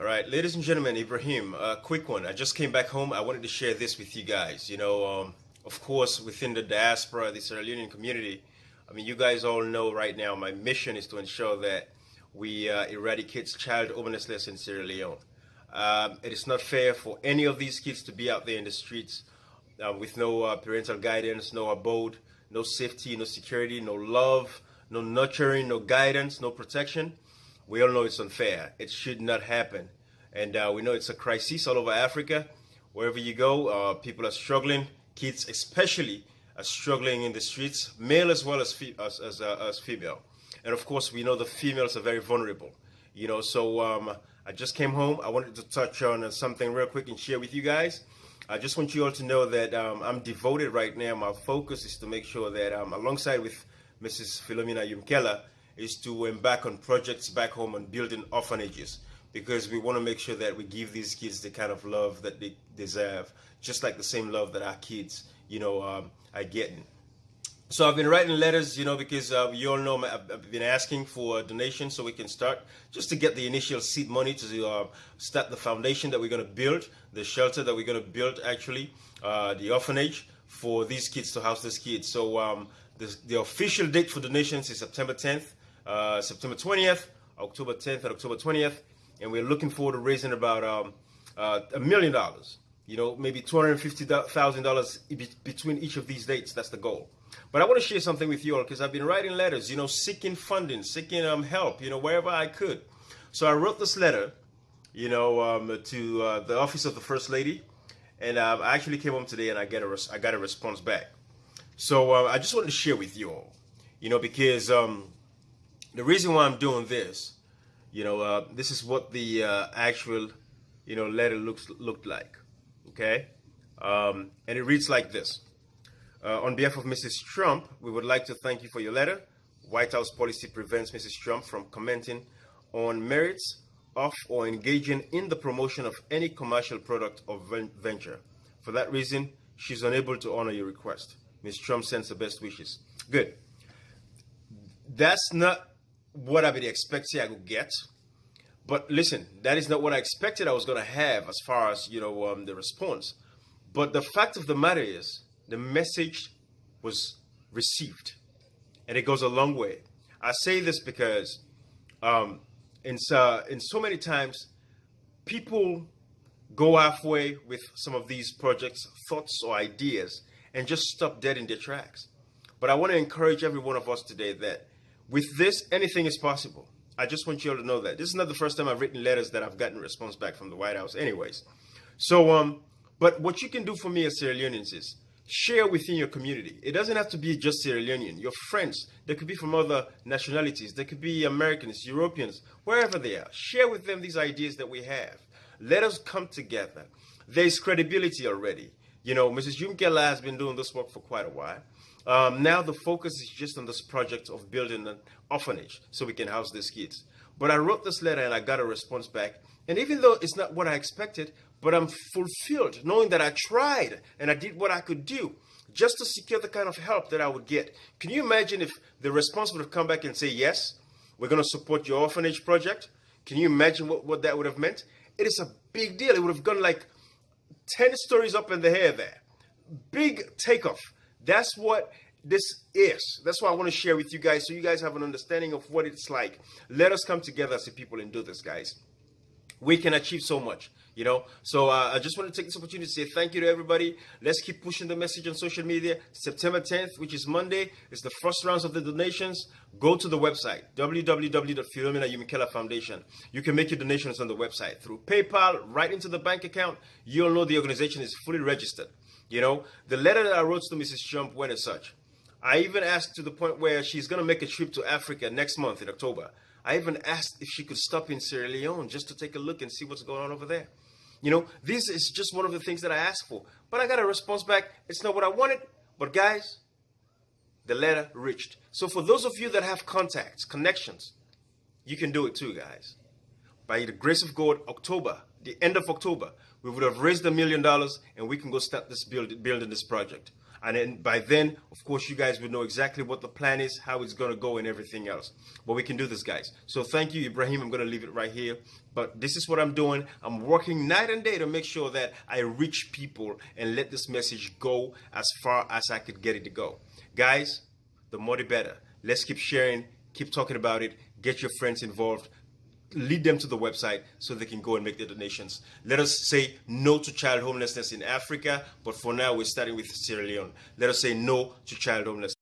All right, ladies and gentlemen, Ibrahim, a quick one. I just came back home. I wanted to share this with you guys. Of course, within the diaspora, the Sierra Leonean community, I mean, you guys all know right now my mission is to ensure that we eradicate child homelessness in Sierra Leone. It is not fair for any of these kids to be out there in the streets with no parental guidance, no abode, no safety, no security, no love, no nurturing, no guidance, no protection. We all know it's unfair. It should not happen. And we know it's a crisis all over Africa. Wherever you go, people are struggling. Kids especially are struggling in the streets, male as well as female. And of course, we know the females are very vulnerable. So I just came home. I wanted to touch on something real quick and share with you guys. I just want you all to know that I'm devoted right now. My focus is to make sure that alongside with Mrs. Philomena Yumkela, is to embark on projects back home on building orphanages, because we want to make sure that we give these kids the kind of love that they deserve, just like the same love that our kids, are getting. So I've been writing letters, because you all know I've been asking for donations so we can start, just to get the initial seed money to start the foundation that we're going to build, the shelter that we're going to build, actually, the orphanage for these kids, to house these kids. So the official date for donations is September 10th. September 20th, October 10th, and October 20th, and we're looking forward to raising about $1 million. Maybe $250,000 between each of these dates. That's the goal. But I want to share something with you all, because I've been writing letters, seeking funding, seeking help, wherever I could. So I wrote this letter, to the office of the First Lady, and I actually came home today and I got a response back. So I just wanted to share with you all, because the reason why I'm doing this, this is what the actual, letter looked like, okay? And it reads like this. On behalf of Mrs. Trump, we would like to thank you for your letter. White House policy prevents Mrs. Trump from commenting on merits of or engaging in the promotion of any commercial product or venture. For that reason, she's unable to honor your request. Ms. Trump sends her best wishes. Good. That's not what I've been expecting I would get. But listen, that is not what I expected I was going to have as far as, the response. But the fact of the matter is, the message was received. And it goes a long way. I say this because in so many times, people go halfway with some of these projects, thoughts, or ideas, and just stop dead in their tracks. But I want to encourage every one of us today that with this, anything is possible. I just want you all to know that. This is not the first time I've written letters that I've gotten a response back from the White House anyways. So, but what you can do for me as Sierra Leoneans is share within your community. It doesn't have to be just Sierra Leonean. Your friends, they could be from other nationalities. They could be Americans, Europeans, wherever they are. Share with them these ideas that we have. Let us come together. There's credibility already. Mrs. Yumkela has been doing this work for quite a while. Now the focus is just on this project of building an orphanage so we can house these kids. But I wrote this letter and I got a response back. And even though it's not what I expected, but I'm fulfilled knowing that I tried and I did what I could do just to secure the kind of help that I would get. Can you imagine if the response would have come back and say, yes, we're going to support your orphanage project? Can you imagine what that would have meant? It is a big deal. It would have gone like 10 stories up in the air there. Big takeoff. That's what this is. That's what I want to share with you guys so you guys have an understanding of what it's like. Let us come together as a people and do this, guys. We can achieve so much, So I just want to take this opportunity to say thank you to everybody. Let's keep pushing the message on social media. September 10th, which is Monday, is the first rounds of the donations. Go to the website, www.Philomena Foundation. You can make your donations on the website through PayPal, right into the bank account. You'll know the organization is fully registered. The letter that I wrote to Mrs. Trump went as such. I even asked to the point where she's going to make a trip to Africa next month in October. I even asked if she could stop in Sierra Leone just to take a look and see what's going on over there. This is just one of the things that I asked for. But I got a response back. It's not what I wanted. But guys, the letter reached. So for those of you that have contacts, connections, you can do it too, guys. By the grace of God, October, the end of October, we would have raised $1 million and we can go start this building this project. And then by then, of course, you guys will know exactly what the plan is, how it's going to go, and everything else. But we can do this, guys. So thank you, Ibrahim. I'm going to leave it right here. But this is what I'm doing. I'm working night and day to make sure that I reach people and let this message go as far as I could get it to go. Guys, the more the better. Let's keep sharing, keep talking about it, get your friends involved. Lead them to the website so they can go and make their donations. Let us say no to child homelessness in Africa, but for now we're starting with Sierra Leone. Let us say no to child homelessness.